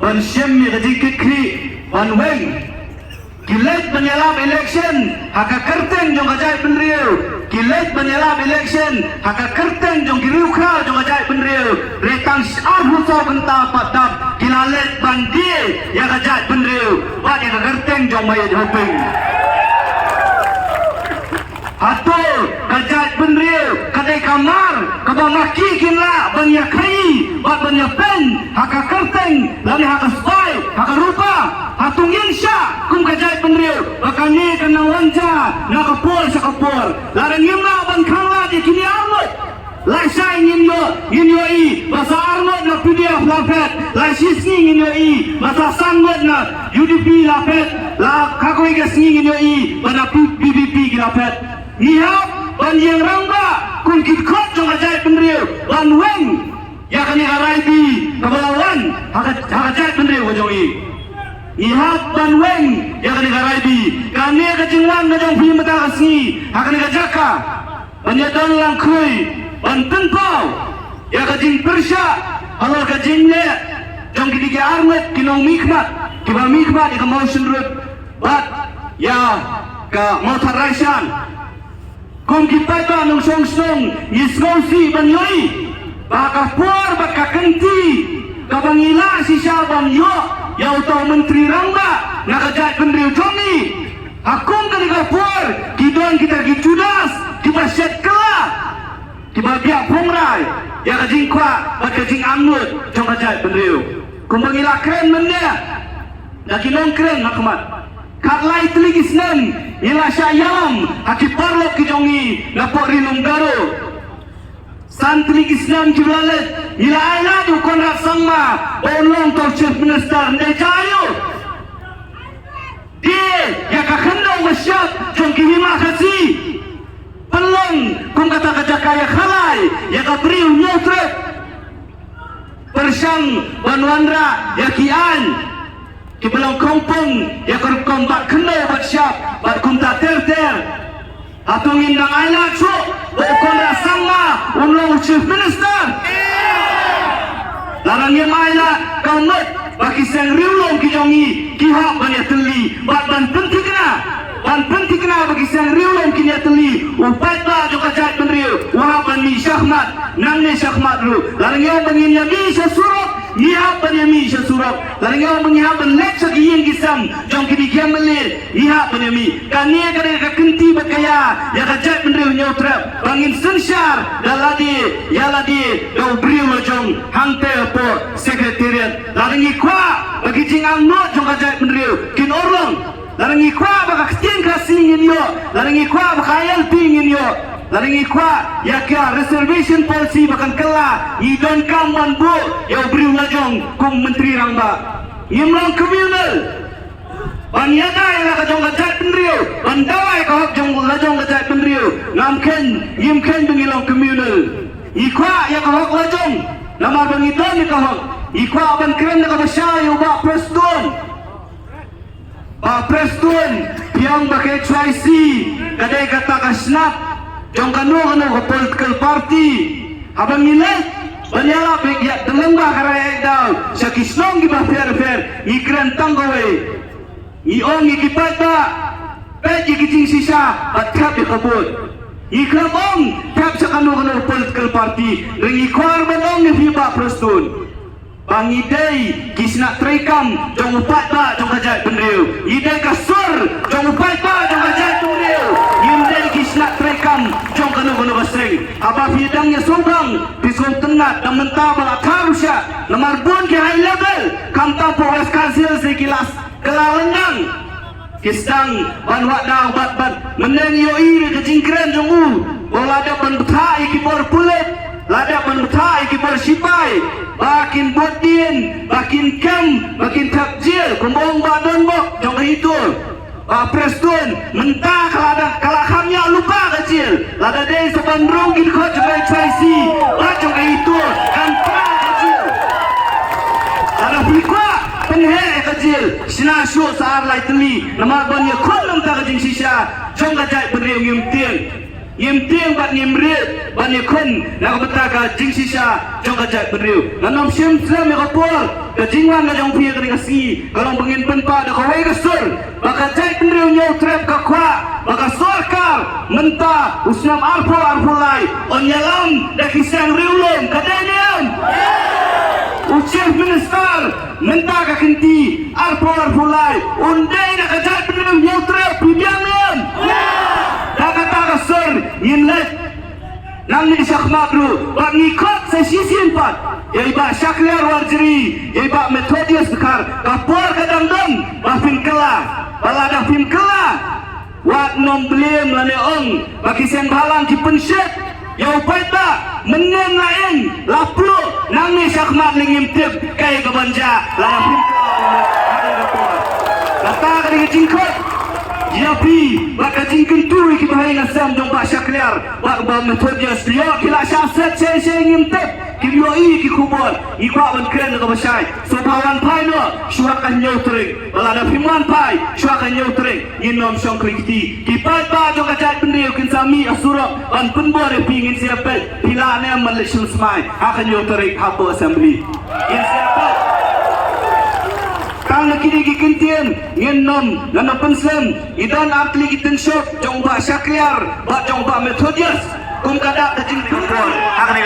ban syam ni gaji kikri ban weng kilat penyelam election haka kerteng jong ajai penriu kilat penyelam election haka kerteng jong kiriu kra jong ajai penriu retang arhu so benta patap kilalet bandie yang ajai penriu bat yang kerteng jong maya hoping atul kajat penriu kadai kamar kabamaki kinla banyak kai bat banyak pen haka kerteng lani haka spy haka rupa hatung insya kum kajat penriu bakani kena wanja nak kapur sakapur larang ngimla ban khangla di kini armut lai sai ngin yo i masa armut na PDF lapet lai sisni ngin yo i masa sangot na UDP lapet la kakoi gasni ngin yo i bana PBP lapet nihap ban yang rangba kun kitkot jong ajai penriu ban weng ya kani haraibi kabalawan hajat penriu jong i nihap ban weng ya kani haraibi kani kajingwan ngajong pi mata kasni hakani kajaka banyadon langkui ban tenpau ya kajing persya halal kajing le jong kidiki armet kinong mikmat kiba mikmat ika motion road bat ya ka motor raisan kung kita ba nung song-song yisgosi banyoi baka por baka kenti kabangila si siya banyo yaw to menteri rangba nakajat penriu jongi akong kaniga por kidon kita gijudas kiba set kela kiba biak pongrai ya kajing kwa baka jing amnut jong kajat penriu kung bangila keren menya nakinong keren nakmat katlai teligis nem ila syayam haki parlok kijongi napok rinung garu san teligis nem kiblalet ila ailadu konrak sangma bolong to chief minister nejayo dia ya kakandong wasyap jong kihima kasi pelong kung kata kajakaya khalai ya kapriu nyotrep persyang banwandra ya kian kibelang kompong ya kerkom bat kenal bat syap bat kumta ter atungin nang aila cu bokon rasama ulong chief minister larang yang aila kaumut baki seng riulong kijongi kihak banyak teli bat ban penting kena bagi seng riulong kinya teli upat ba jo kajat penriu wahaban mi syahmat namne syahmat ru larang yang bangin yabi syasurat nihap banyami syasurat larang yang mengihap lek sagi yang kisam jong kini kiamelit nihap banyami kania kada kenti bakaya ya kajat penriu nyautrap bangin sensyar daladi yaladi dau briu jong hangte po sekretariat larang ikwa bagi jingang not jong kajat penriu kin orlong larang ikwa baka kestien kasih ngin yo larang ikwa baka ayal pingin yo larang ikwa ya kya reservation policy bakan kela idon kamwan bu ya briu lajong kung menteri rangba ngimlong communal banyada ya kajong kajat penriu bandawai kahok jong lajong kajat penriu ngamken ngimken bengilong communal ikwa ya kahok lajong nama bangidon ya kahok ikwa ban keren na kabasya ubak preston Preston yang pakai HYC kadai kata kasnap jong kanu ke political party abang nilai banyala begiak telembah karaya daw sa kisnong giba fair ngikren tanggawe ngiong ngikipat ba pet ngikicing sisa at kap ikabot ngikramong kap sa kanu political party ringikwar balong ni Fiba Preston Bangidai kisnak trekam jong upat ba jong kajat penriu idai kasur jong upat ba jong kajat penriu ngindai kisnak trekam jong kanu basring apa bidangnya sombang pisau tenat dan mentah balak harusya nomor bun ke high level kamtang Polres Kansil sekilas kelalendang kisdang banwak daw bat meneng yoi kejingkren jong u bola dapan betai kipor pulet lada penbetai kipor sipai bakin bodin bakin kem bakin takjil kumbong badon bok jong itu Preston mentah kalahamnya lupa kecil lada dei sebandrong gin kho jong HYC jong itu kantra kecil lada bulikwa penhe kecil sina syu saar lai teli nama banyak kon mentah kejing sisa jong kajai penriu ngimtian Yem tiang bat yem rit ban ye kun na ko betaka jing sisa jong kajat beriu nanam sim slam ya kapol ke jingwan na jong pia ke kasi kalau bengin penpa da kawai kesur baka jai beriu nyau trap ka kwa baka sorkar menta usnam arpulai on yalam da kisang riulom kadeniam Chief Minister menta ka kinti arpulai undai na kajat beriu nyau trap pibiangan kata sir yinlet nang ni Syekh Madru bak ngikut sesisin pat yai ba Syakliar Warjiri yai ba Methodius Bekar kapor kadang-dang bafin kela balada fin kela wat nom blem lane ong baki sen balang ki pensyet yau paita menen lain laplu nang ni Syekh Mad lingim tip kai ka banja lada fin kela ada kapor kata ka dengan jingkot Yapi, baka jingkin tui ki bahaya nasam jong ba Syakliar, bak ba Methodius liok kila syaset saya ngimtep, ki bioi ki kubol, ikwa ban kren ka basai. So pawan pai no, syuakan nyau tering, balada piman pai, syuakan nyau tering, yinom syong krikti. Ki pai ba jong kajat bendeu kin sami asurok, ban penbor pingin siapet, pila ne malishul smai, akan nyau tering hapo assembly. In siapet Kang nakini gikintian ngin nom lana pensem idan atli gitin shop jong ba Syakliar ba jong ba Methodius kum kada kajing kumpul akan